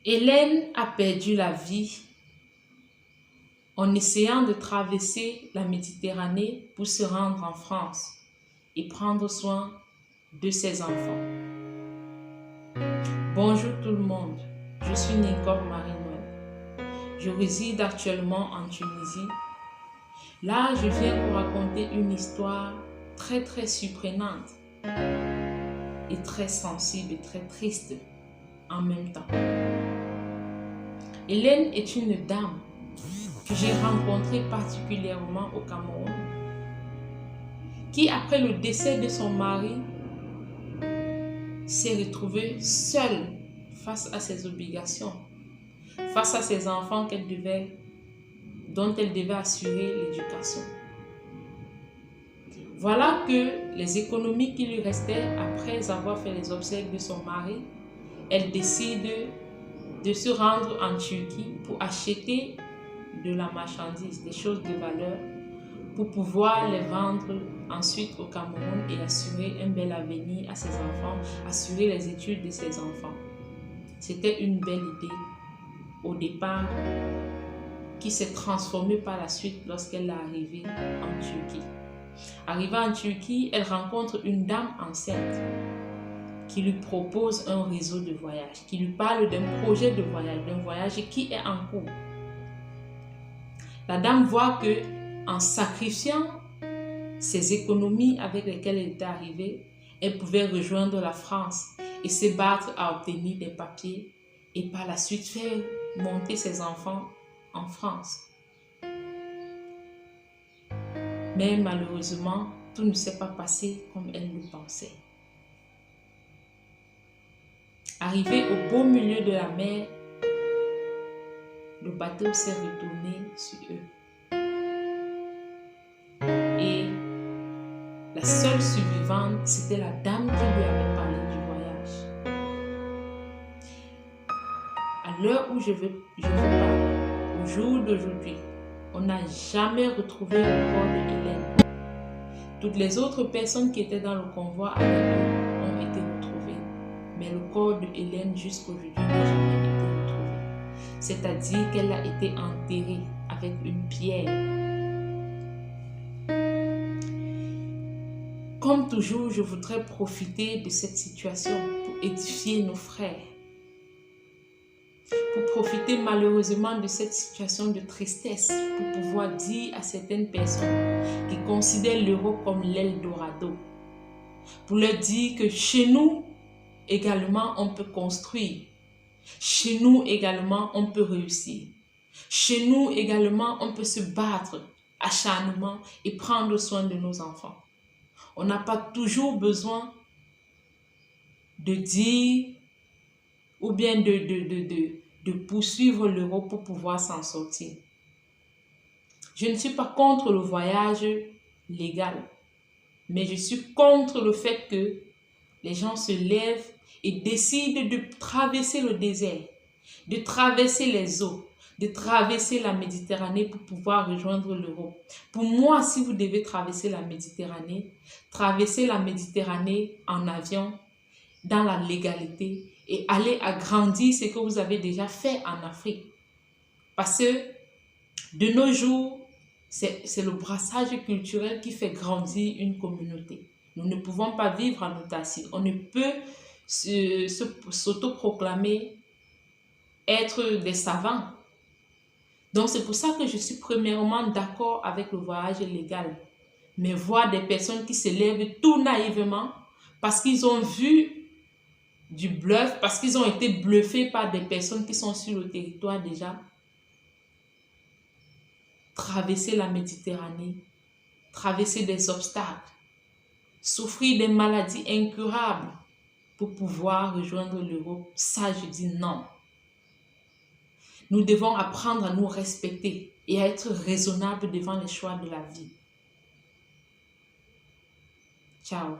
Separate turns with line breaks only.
Hélène a perdu la vie en essayant de traverser la Méditerranée pour se rendre en France et prendre soin de ses enfants. Bonjour tout le monde, je suis Nicole Marie-Noël. Je réside actuellement en Tunisie. Là, je viens vous raconter une histoire très surprenante et très sensible et très triste en même temps. Hélène est une dame que j'ai rencontrée particulièrement au Cameroun, qui après le décès de son mari s'est retrouvée seule face à ses obligations, face à ses enfants dont elle devait assurer l'éducation. Voilà que les économies qui lui restaient après avoir fait les obsèques de son mari, elle décide de se rendre en Turquie pour acheter de la marchandise, des choses de valeur, pour pouvoir les vendre ensuite au Cameroun et assurer un bel avenir à ses enfants, assurer les études de ses enfants. C'était une belle idée au départ qui s'est transformée par la suite lorsqu'elle est arrivée en Turquie. Arrivée en Turquie, elle rencontre une dame enceinte qui lui propose un réseau de voyage, qui lui parle d'un projet de voyage, d'un voyage qui est en cours. La dame voit que en sacrifiant ses économies avec lesquelles elle était arrivée, elle pouvait rejoindre la France et se battre à obtenir des papiers et par la suite faire monter ses enfants en France. Mais malheureusement, tout ne s'est pas passé comme elle le pensait. Arrivé au beau milieu de la mer, le bateau s'est retourné sur eux. Et la seule survivante, c'était la dame qui lui avait parlé du voyage. À l'heure où je vous parle, au jour d'aujourd'hui, on n'a jamais retrouvé le corps de Hélène. Toutes les autres personnes qui étaient dans le convoi avec eux ont été retrouvées. Mais le corps de Hélène jusqu'aujourd'hui n'a jamais été retrouvé. C'est-à-dire qu'elle a été enterrée avec une pierre. Comme toujours, je voudrais profiter de cette situation pour édifier nos frères. Pour profiter malheureusement de cette situation de tristesse, pour pouvoir dire à certaines personnes qui considèrent l'Europe comme l'Eldorado, pour leur dire que chez nous également on peut construire, chez nous également on peut réussir, chez nous également on peut se battre acharnement et prendre soin de nos enfants. On n'a pas toujours besoin de dire ou bien de poursuivre l'Europe pour pouvoir s'en sortir. Je ne suis pas contre le voyage légal, mais je suis contre le fait que les gens se lèvent et décident de traverser le désert, de traverser les eaux, de traverser la Méditerranée pour pouvoir rejoindre l'Europe. Pour moi, si vous devez traverser la Méditerranée en avion, dans la légalité, et aller agrandir ce que vous avez déjà fait en Afrique. Parce que de nos jours, c'est le brassage culturel qui fait grandir une communauté. Nous ne pouvons pas vivre en autarcie. On ne peut s'autoproclamer être des savants. Donc c'est pour ça que je suis premièrement d'accord avec le voyage légal. Mais voir des personnes qui se lèvent tout naïvement parce qu'ils ont vu du bluff, parce qu'ils ont été bluffés par des personnes qui sont sur le territoire déjà, traverser la Méditerranée, traverser des obstacles, souffrir des maladies incurables pour pouvoir rejoindre l'Europe, ça je dis non. Nous devons apprendre à nous respecter et à être raisonnables devant les choix de la vie. Ciao.